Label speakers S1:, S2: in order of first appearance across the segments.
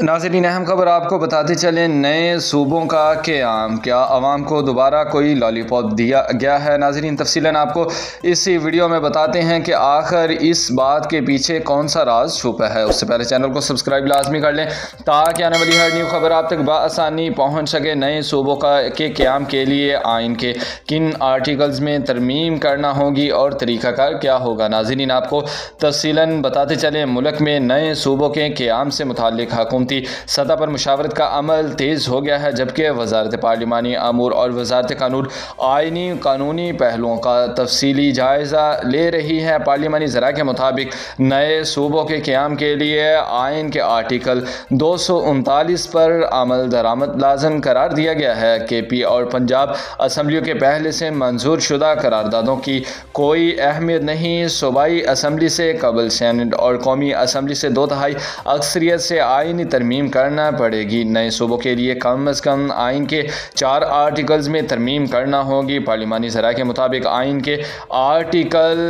S1: नाज़रीन, अहम खबर आपको बताते चलें, नए सूबों का क़याम, क्या आवाम को दोबारा कोई लॉलीपॉप दिया गया है। नाज़रीन, तफसीलन आपको इस वीडियो में बताते हैं कि आखिर इस बात के पीछे कौन सा राज छुपा है। उससे पहले चैनल को सब्सक्राइब लाजमी कर लें ताकि आने वाली हर न्यू खबर आप तक बआसानी पहुँच सके। नए सूबों के क़याम के लिए आइन के किन आर्टिकल्स में तरमीम करना होगी और तरीक़ाकार क्या होगा। नाज़रीन, आपको तफसीलन बताते चलें, मुल्क में नए सूबों के क़याम से मुताल्लिक़ हुकूमती सतह पर मुशावरत का अमल तेज़ हो गया है, जबकि वज़ारत पार्लिमानी अमूर और वज़ारत कानून आइनी कानूनी पहलुओं का तफसीली जायज़ा ले रही है। पार्लिमानी ज़रा के मुताबिक नए सूबों के क़याम के लिए आइन के आर्टिकल 239 पर अमल दरामद लाजम करार दिया गया है। KP और पंजाब असम्बलियों के पहले से मंजूर शुदा करारदादों की कोई अहमियत नहीं। सूबाई असम्बली से कबल सेनेट और कौमी असम्बली से 2/3 अक्सरियत से आइनी तरमीम करना पड़ेगी। नए सूबों के लिए कम अज़ कम आइन के 4 आर्टिकल्स में तरमीम करना होगी। पार्लिमानी ज़रा के मुताबिक आइन के आर्टिकल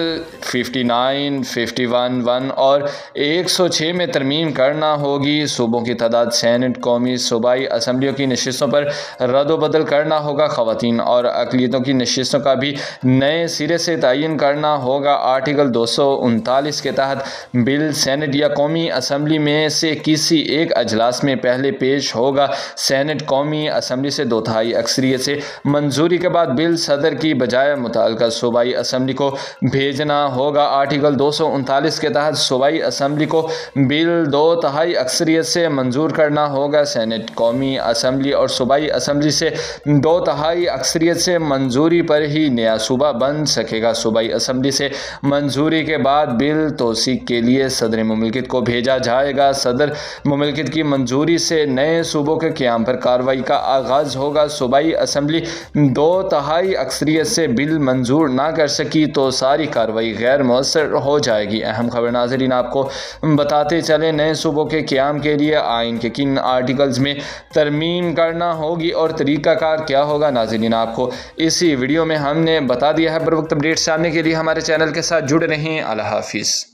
S1: 59, 51, 1 और 106 में तरमीम करना होगी। सूबों की तादाद, सेनेट, कौमी सूबाई असम्बलियों की नशिस्तों पर रद्द-बदल करना होगा। ख़वातीन और अक़लियतों की नशिस्तों का भी नए सिरे से तयन करना होगा। आर्टिकल 239 के तहत बिल सेनेट या कौमी असम्बली में से किसी एक अजलास में पहले पेश होगा। सेनेट कौमी असम्बली से 2/3 अक्सरियत से मंजूरी के बाद बिल सदर की बजाय मुतल्लिका सूबाई असम्बली को भेजना होगा। आर्टिकल 239 के तहत सूबाई असम्बली को बिल 2/3 अक्सरियत से मंजूर करना होगा। सेनेट, कौमी असम्बली और सूबाई असम्बली से 2/3 अक्सरियत से मंजूरी पर ही नया सूबा बन सकेगा। सूबाई असम्बली से मंजूरी के बाद बिल तौसीक के लिए सदर मुमलिकत को भेजा जाएगा। सदर मुमलिकत की मंजूरी से नए सूबों के क़याम पर कार्रवाई का आगाज़ होगा। सूबाई असम्बली 2/3 अक्सरियत से बिल मंजूर ना कर सकी तो सारी कार्रवाई गैर मौसर हो जाएगी। अहम खबर नाज़रीन, आपको बताते चले, नए सूबों के क़याम के लिए आइन के किन आर्टिकल्स में तरमीम करना होगी और तरीक़ाकार क्या होगा। नाज़रीन, आपको इसी वीडियो में हमने बता दिया है। बर वक्त अपडेट्स जानने के लिए हमारे चैनल के साथ जुड़े रहें। अल्लाह हाफ़िज़।